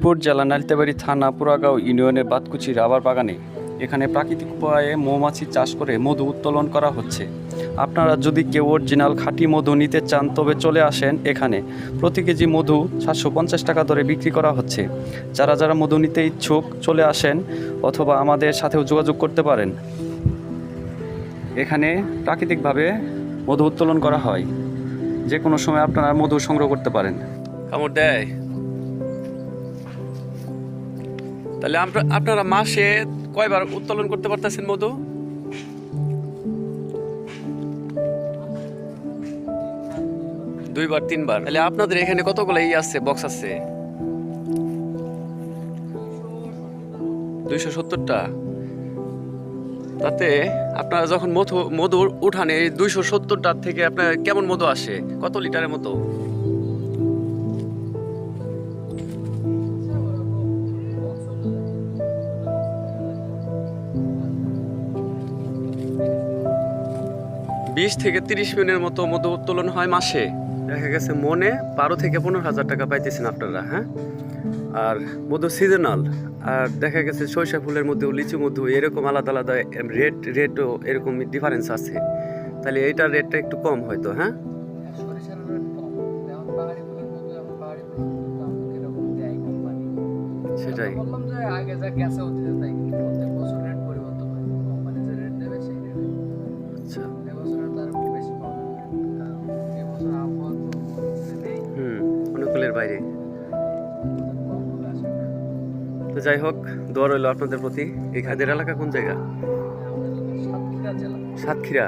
ফরিদপুর জেলা নালিতাবাড়ী থানা পুরাগাঁও ইউনিয়নের বাতকুচি রাবার বাগানে এখানে প্রাকৃতিক উপায়ে মৌমাছি চাষ করে মধু উত্তোলন করা হচ্ছে। আপনারা যদি কেউ অরিজিনাল খাঁটি মধু নিতে চান তবে চলে আসেন এখানে। প্রতি কেজি মধু 750 টাকা দরে বিক্রি করা হচ্ছে। যারা যারা মধু নিতে ইচ্ছুক চলে আসেন অথবা আমাদের সাথেও যোগাযোগ করতে পারেন। এখানে প্রাকৃতিকভাবে মধু উত্তোলন করা হয়। যে কোনো সময় আপনারা মধু সংগ্রহ করতে পারেন। কামড় দেয় তাহলে আপনারা মাসে কয়বার উত্তোলন করতে পারতেছেন মধু? দুইবার তিনবার। তাহলে আপনাদের এখানে কতগুলো আছে বক্স আছে? 270টা। তাতে আপনারা যখন মধু উঠান এই 270টা থেকে আপনার কেমন মধু আসে? কত লিটারের মতো? বিশ থেকে 30 মিনিটের মতো মধু উত্তোলন হয় মাসে। দেখা গেছে মনে 12 থেকে 15,000 টাকা পাইতেছেন আপনারা। হ্যাঁ, আর মধু সিজনাল। আর দেখা গেছে সরিষা ফুলের মধ্যে লিচু মধু এরকম আলাদা আলাদা রেটও এরকম ডিফারেন্স আছে। তাহলে এইটার রেটটা একটু কম হয়তো। হ্যাঁ, সেটাই। আচ্ছা, অনুকূলের বাইরে। তো যাই হোক, দোয়া রইল আপনাদের প্রতি। এই খাদের এলাকা কোন জায়গা? সাতক্ষীরা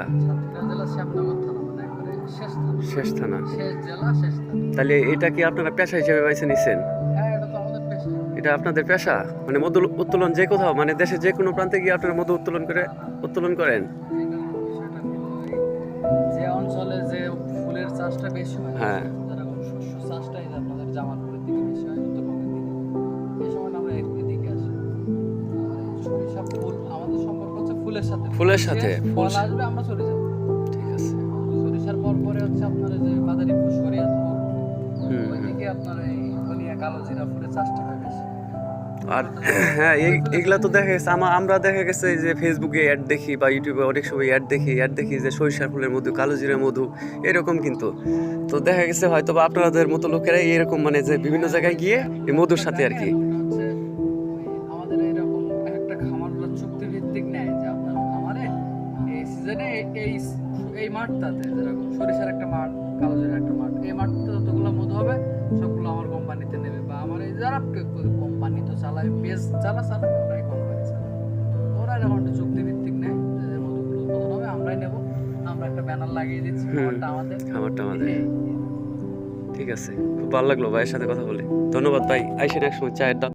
শেষ থানা। তাহলে এটা কি আপনারা পেশা হিসেবে বেছে নিছেন? এটা আপনাদের পেশা? মানে মধু উত্তোলন যে কোথাও, মানে দেশের যে কোনো প্রান্তে গিয়ে আপনারা মধু উত্তোলন করেন? যে অঞ্চলে যে ফুলের চাষটা বেশি হয়, হ্যাঁ, যেরকম শস্য চাষটাই আপনাদের জামালপুরের দিকে বেশি হয়, উত্তরবঙ্গের দিকে। এই সময় আমরা এদিকে আসি। সরিষা ফুল আমাদের সম্পর্ক হচ্ছে ফুলের সাথে। ফুলের সাথে ফল আসবে আমরা চলে যাব। ঠিক আছে। সরিষার পরে হচ্ছে আপনার যে মাদারীপুর, শরীয়তপুর, ওইদিকে আপনার এই ধনিয়া, কালো জিরা ফুলের চাষটা হয় বেশি। আর হ্যাঁ, এগুলা তো দেখা গেছে আমরা দেখা গেছে যে ফেসবুকে অ্যাড দেখি বা ইউটিউবে অনেক সময় অ্যাড দেখি যে সরিষার ফুলের মধু, কালো জিরা মধু এরকম। কিন্তু তো দেখা গেছে হয়তো বা আপনাদের মতো লোকেরা এরকম মানে যে বিভিন্ন জায়গায় গিয়ে এই মধুর সাথে আর কি আমাদের এরকম একটা খামার চুক্তিভিত্তিক নেয় যে আপনার খামারে এই সিজনে এই মাঠটাতে, যেরকম সরিষার একটা মাঠ, কালো জিরার একটা মাঠ, এই মাঠটাতে যতগুলো মধু হবে সবগুলো আমার কোম্পানিতে নেবে, বা আমার এই যারা কোম্পানি তো চালায়, পেজ চালায় ওরাই কোম্পানি চালায়। ওরা এরকম একটা চুক্তিভিত্তিক নেয় যে মধুগুলো উৎপাদন হবে, আমরাই নেব। আমরা একটা ব্যানার লাগিয়ে দিচ্ছি, খামারটা আমাদের। ঠিক আছে। খুব ভালো লাগলো ভাইয়ের সাথে কথা বলে। ধন্যবাদ ভাই। আইসেন এক সময় চায়ের দাম।